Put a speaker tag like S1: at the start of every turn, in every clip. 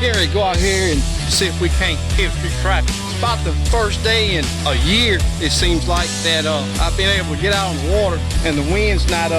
S1: getting ready to go out here and see if we can't hit a few crappie. It's about the first day in a year, it seems like, that I've been able to get out on the water and the wind's not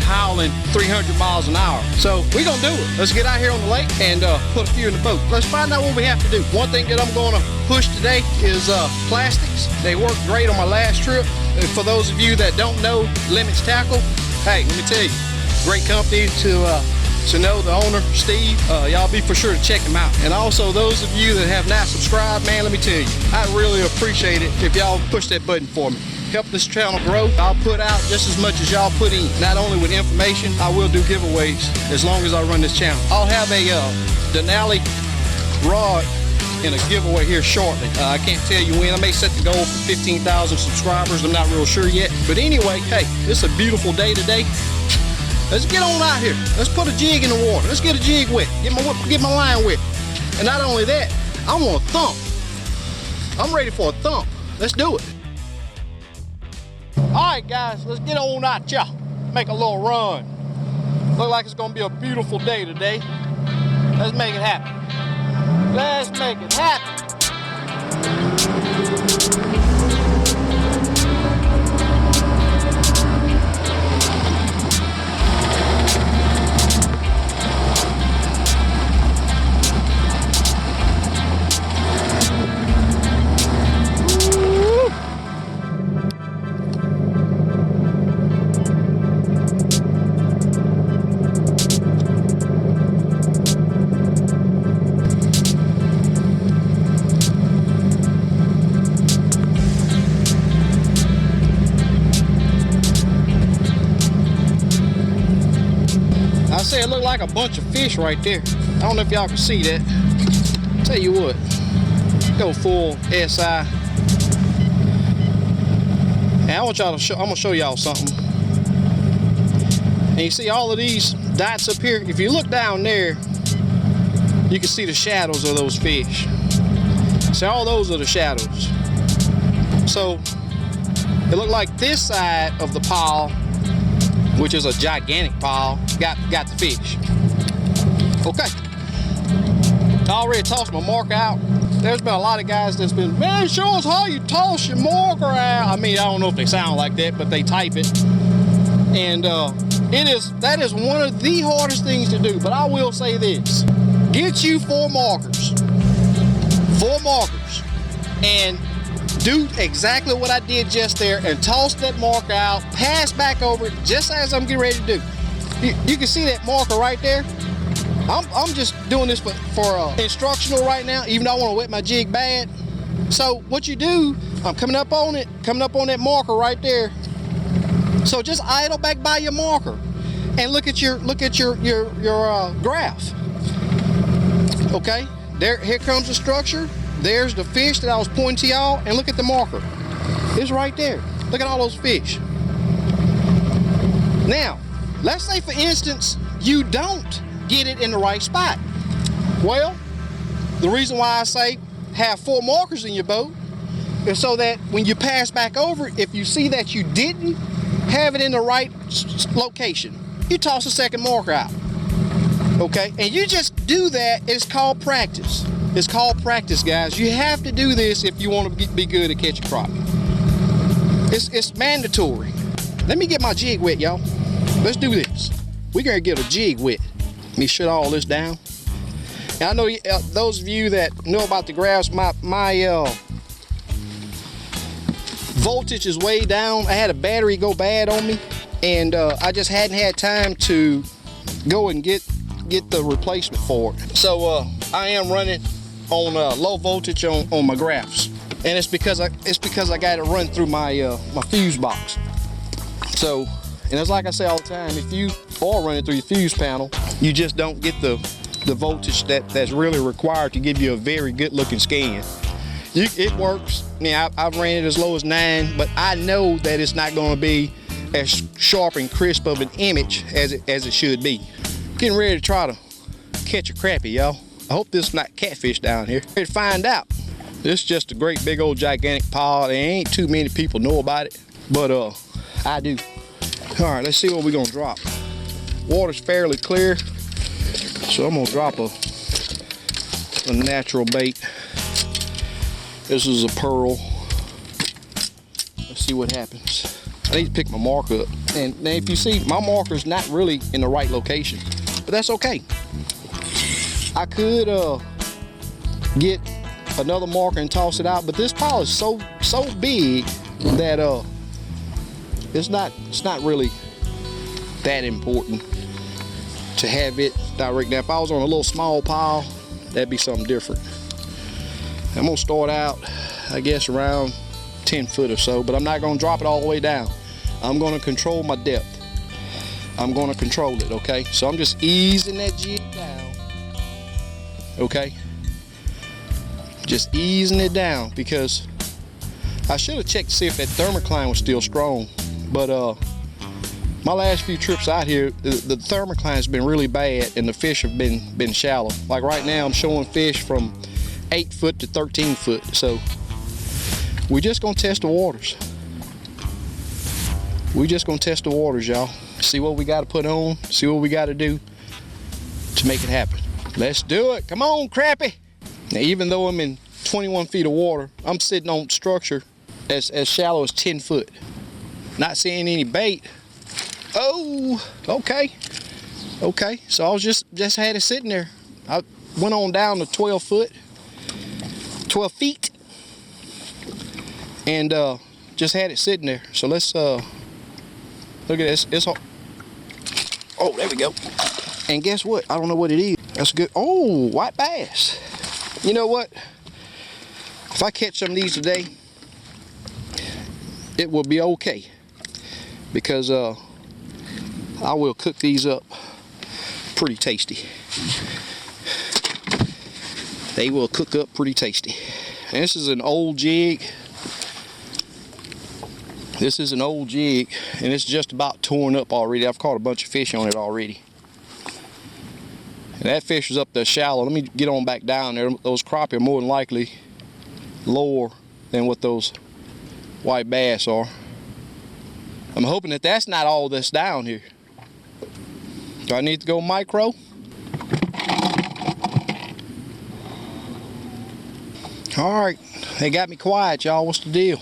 S1: howling 300 miles an hour. So we're gonna do it. Let's get out here on the lake and put a few in the boat. Let's find out what we have to do. One thing that I'm gonna push today is plastics. They worked great on my last trip. And for those of you that don't know Limits Tackle, hey, let me tell you, great company to know the owner, Steve. Y'all be for sure to check him out. And also those of you that have not subscribed, man, let me tell you, I really appreciate it if y'all push that button for me. Help this channel grow. I'll put out just as much as y'all put in. Not only with information, I will do giveaways as long as I run this channel. I'll have a Denali rod in a giveaway here shortly. I can't tell you when. I may set the goal for 15,000 subscribers. I'm not real sure yet. But anyway, hey, it's a beautiful day today. Let's get on out here. Let's put a jig in the water. Let's get a jig wet. Get my line wet. And not only that, I want a thump. I'm ready for a thump. Let's do it. All right, guys, let's get on out here. Make a little run. Look like it's gonna be a beautiful day today. Let's make it happen. Let's make it happen. I say it looked like a bunch of fish right there. I don't know if y'all can see that. Tell you what, go full SI. And I want y'all to show, I'm gonna show y'all something. And you see all of these dots up here? If you look down there, you can see the shadows of those fish. See, all those are the shadows. So it looked like this side of the pile, which is a gigantic pile, got the fish. Okay. I already tossed my marker out. There's been a lot of guys that's been, man, show us how you toss your marker out. I mean, I don't know if they sound like that, but they type it. And that is one of the hardest things to do. But I will say this. Get you 4 markers. 4 markers. And do exactly what I did just there and toss that marker out, pass back over it just as I'm getting ready to do. You can see that marker right there. I'm just doing this for instructional right now, even though I want to wet my jig bad. So what you do, I'm coming up on that marker right there. So just idle back by your marker and look at your graph. Okay, here comes the structure. There's the fish that I was pointing to y'all, and look at the marker. It's right there. Look at all those fish. Now, let's say for instance, you don't get it in the right spot. Well, the reason why I say have 4 markers in your boat is so that when you pass back over, if you see that you didn't have it in the right location, you toss a second marker out. Okay, and you just do that. It's called practice. It's called practice, guys. You have to do this if you want to be good at catching crappie. It's mandatory. Let me get my jig wet, y'all. Let's do this. We're gonna get a jig wet. Let me shut all this down. Now, I know those of you that know about the graphs, my voltage is way down. I had a battery go bad on me, and I just hadn't had time to go and get the replacement for it. So I am running on low voltage on my graphs, and it's because I got it run through my my fuse box. So, and it's like I say all the time, if you are running through your fuse panel, you just don't get the voltage that's really required to give you a very good looking scan. It works. Yeah, I've ran it as low as 9, but I know that it's not going to be as sharp and crisp of an image as it should be. Getting ready to try to catch a crappie, y'all. I hope this is not catfish down here. Ready to find out. This is just a great big old gigantic pile. There ain't too many people know about it, but I do. All right, let's see what we're gonna drop. Water's fairly clear, so I'm gonna drop a a natural bait. This is a pearl. Let's see what happens. I need to pick my marker up. And now if you see, my marker's not really in the right location, but that's okay. I could get another marker and toss it out, but this pile is so big that it's not really that important to have it direct. Now if I was on a little small pile, that'd be something different. I'm gonna start out, I guess, around 10 foot or so, but I'm not gonna drop it all the way down. I'm gonna control my depth. I'm gonna control it, okay? So I'm just easing that jig down, okay? Just easing it down, because I should have checked to see if that thermocline was still strong, but my last few trips out here, the thermocline's been really bad and the fish have been shallow. Like right now, I'm showing fish from 8 foot to 13 foot. So we're just gonna test the waters. We're just gonna test the waters, y'all. See what we gotta put on, see what we gotta do to make it happen. Let's do it, come on, Crappie. Now, even though I'm in 21 feet of water, I'm sitting on structure as shallow as 10 foot. Not seeing any bait. Oh, okay. Okay, so I was just had it sitting there. I went on down to 12 feet, and just had it sitting there. So let's look at this. It's all, oh, there we go. And guess what? I don't know what it is. That's good. Oh, white bass. You know what? If I catch some of these today, it will be okay, because I will cook these up pretty tasty. They will cook up pretty tasty. And this is an old jig. This is an old jig, and it's just about torn up already. I've caught a bunch of fish on it already. And that fish is up there shallow. Let me get on back down there. Those crappie are more than likely lower than what those white bass are. I'm hoping that that's not all that's down here. Do I need to go micro? All right, they got me quiet, y'all. What's the deal?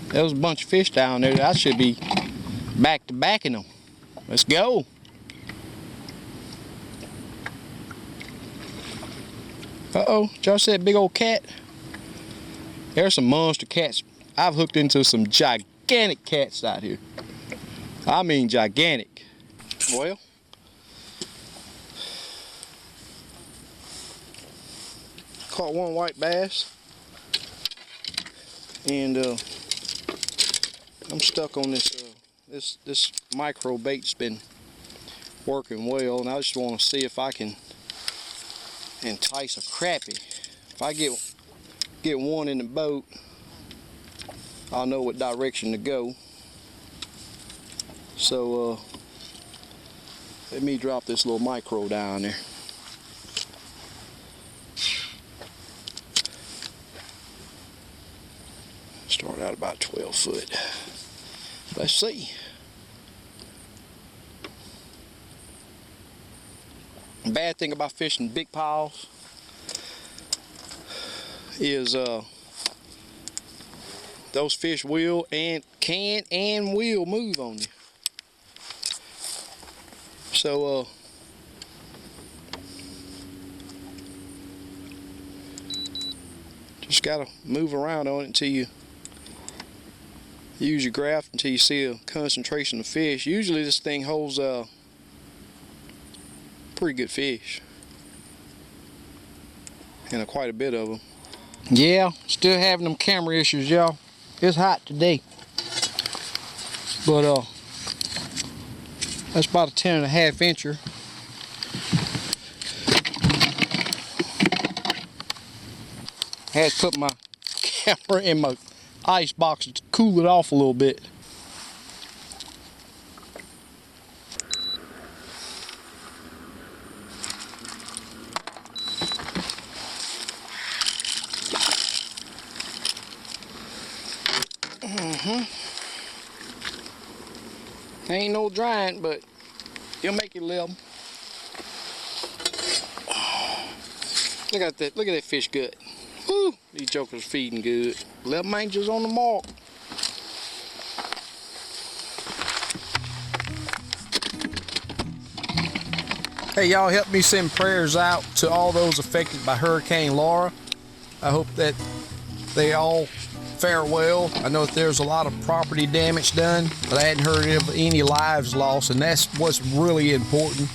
S1: There was a bunch of fish down there that I should be back to backing them. Let's go. Uh-oh, did y'all see that big old cat? There's some monster cats. I've hooked into some gigantic cats out here. I mean gigantic. Well, caught one white bass, and I'm stuck on this this micro bait's been working well, and I just want to see if I can entice a crappie. If I get one in the boat, I'll know what direction to go. So let me drop this little micro down there. Start out about 12 foot. Let's see. The bad thing about fishing big piles is those fish will and can and will move on you. So just gotta move around on it until you use your graph, until you see a concentration of fish. Usually this thing holds pretty good fish, and quite a bit of them. Yeah, still having them camera issues, y'all. It's hot today, but that's about a 10.5 incher. Had to put my camera in my ice box to cool it off a little bit. Ain't no giant, but he'll make you live. Look at that fish gut. Woo! These jokers feeding good. 11 inches on the mark. Hey, y'all, help me send prayers out to all those affected by Hurricane Laura. I hope that they all fare well. I know that there's a lot of property damage done, but I hadn't heard of any lives lost, and that's what's really important.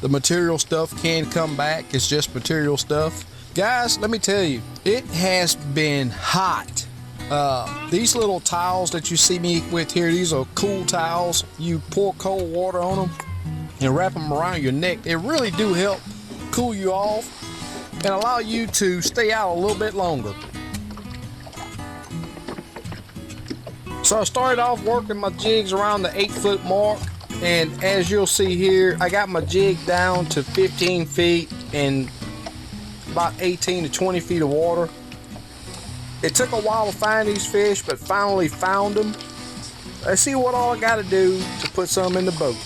S1: The material stuff can come back. It's just material stuff. Guys, let me tell you, it has been hot. These little towels that you see me with here, these are cool towels. You pour cold water on them and wrap them around your neck. They really do help cool you off and allow you to stay out a little bit longer. So I started off working my jigs around the 8-foot mark, and as you'll see here, I got my jig down to 15 feet and about 18 to 20 feet of water. It took a while to find these fish, but finally found them. Let's see what all I got to do to put some in the boat.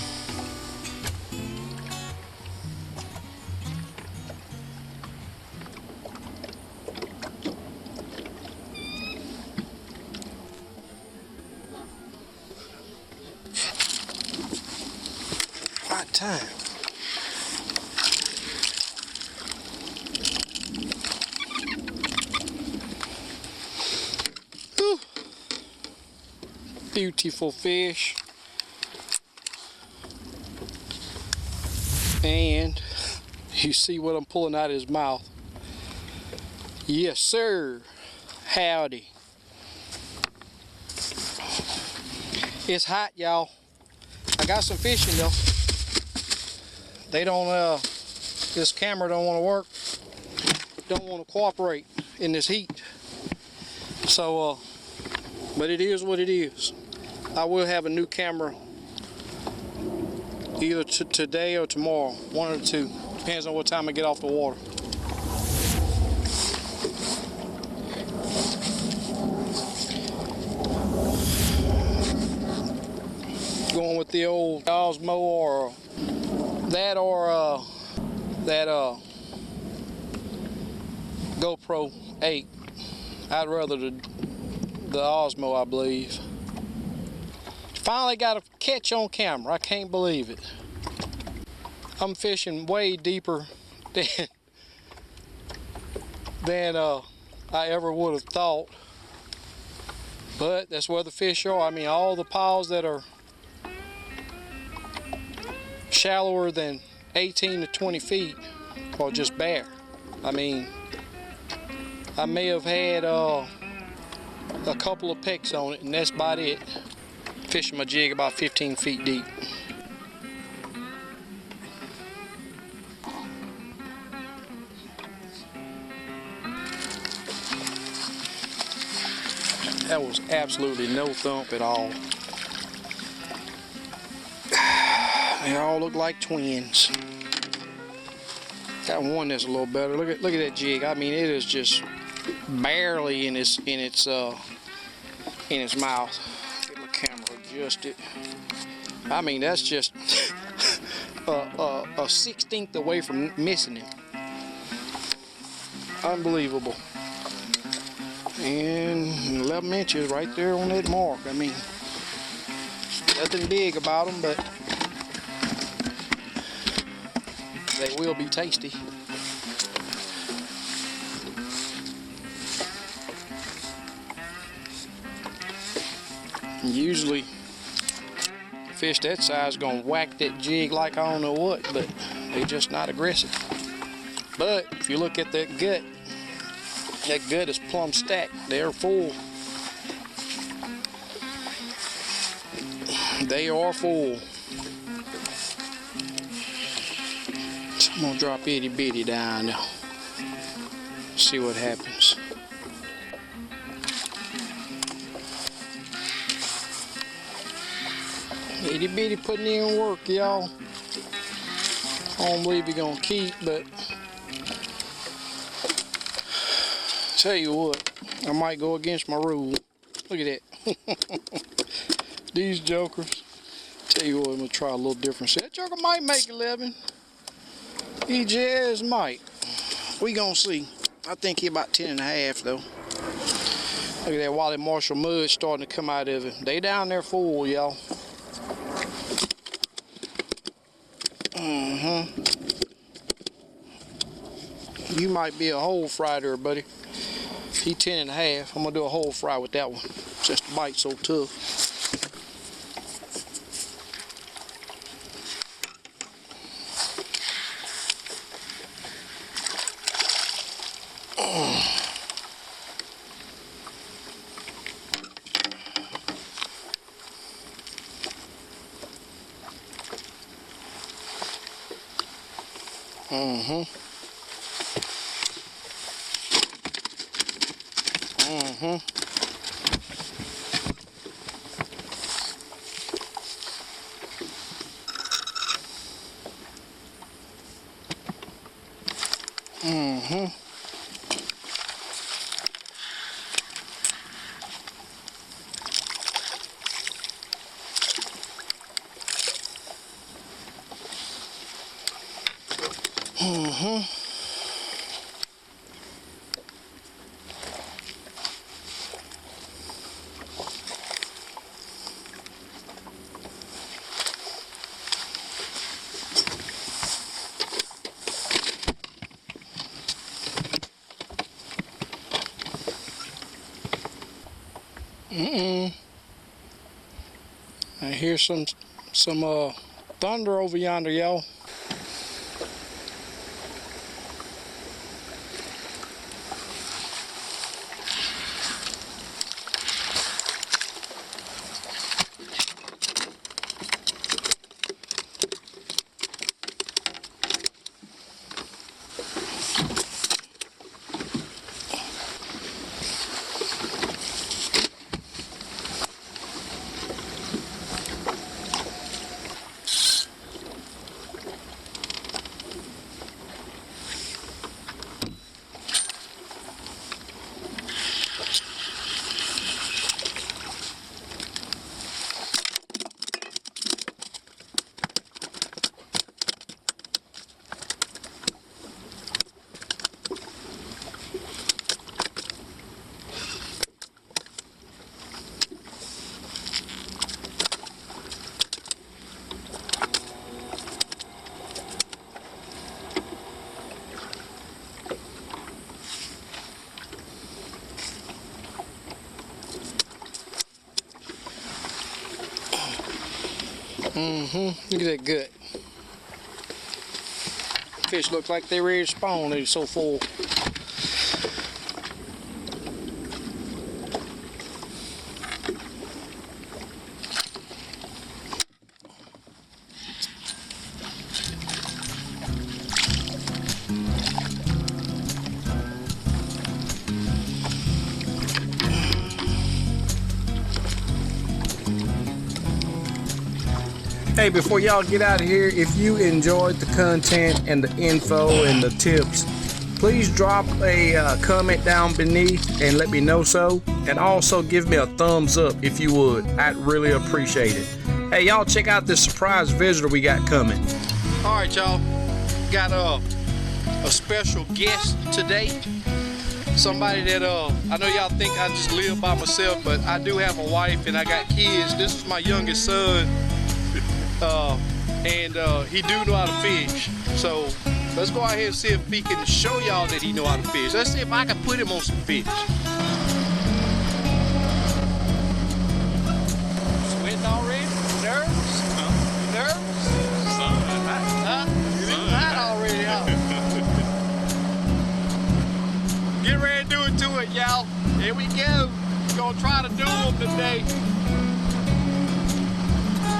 S1: Right time. Whew. Beautiful fish. And you see what I'm pulling out of his mouth. Yes, sir. Howdy. It's hot, y'all. I got some fishing though. They don't, this camera don't want to work. Don't want to cooperate in this heat. So, but it is what it is. I will have a new camera either today or tomorrow, one or two. Depends on what time I get off the water. Going with the old Osmo or that GoPro 8. I'd rather the Osmo, I believe. Finally got a catch on camera. I can't believe it. I'm fishing way deeper than I ever would have thought. But that's where the fish are. I mean, all the piles that are shallower than 18 to 20 feet are just bare. I mean, I may have had a couple of pecks on it, and that's about it. Fishing my jig about 15 feet deep. That was absolutely no thump at all. They all look like twins. Got one that's a little better. Look at that jig. I mean, it is just barely in its mouth. Get my camera adjusted. I mean, that's just a 1/16 away from missing him. Unbelievable. And 11 inches right there on that mark. I mean, nothing big about them, but they will be tasty. Usually fish that size gonna whack that jig like I don't know what, but they just not aggressive. But if you look at that gut is plumb stacked. They're full. They are full. So I'm gonna drop itty bitty down now. See what happens. Itty bitty putting in work, y'all. I don't believe you're gonna keep, but tell you what, I might go against my rule. Look at that. These jokers. Tell you what, I'm gonna try a little different. That joker might make 11. He just might. We gonna see. I think he about 10.5 though. Look at that Wally Marshall mud starting to come out of it. They down there full, y'all. You might be a whole fry there, buddy. He 10.5. I'm gonna do a whole fry with that one. Just the bite so tough. I hear some thunder over yonder, y'all. Look at that gut. Fish look like they're ready to spawn. They're so full. Hey, before y'all get out of here, if you enjoyed the content and the info and the tips, please drop a comment down beneath and let me know so. And also give me a thumbs up if you would. I'd really appreciate it. Hey, y'all check out this surprise visitor we got coming. All right, y'all. Got a special guest today. Somebody that, I know y'all think I just live by myself, but I do have a wife and I got kids. This is my youngest son. He do know how to fish, so let's go out here and see if he can show y'all that he know how to fish. Let's see if I can put him on some fish. Sweating already? Nervous? Nervous? You're hot already, huh? Get ready to do it to it, y'all. Here we go. We're gonna try to do them today.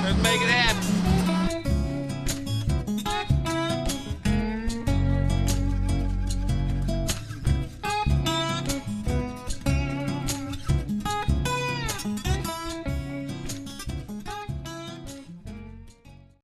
S1: Let's make it happen.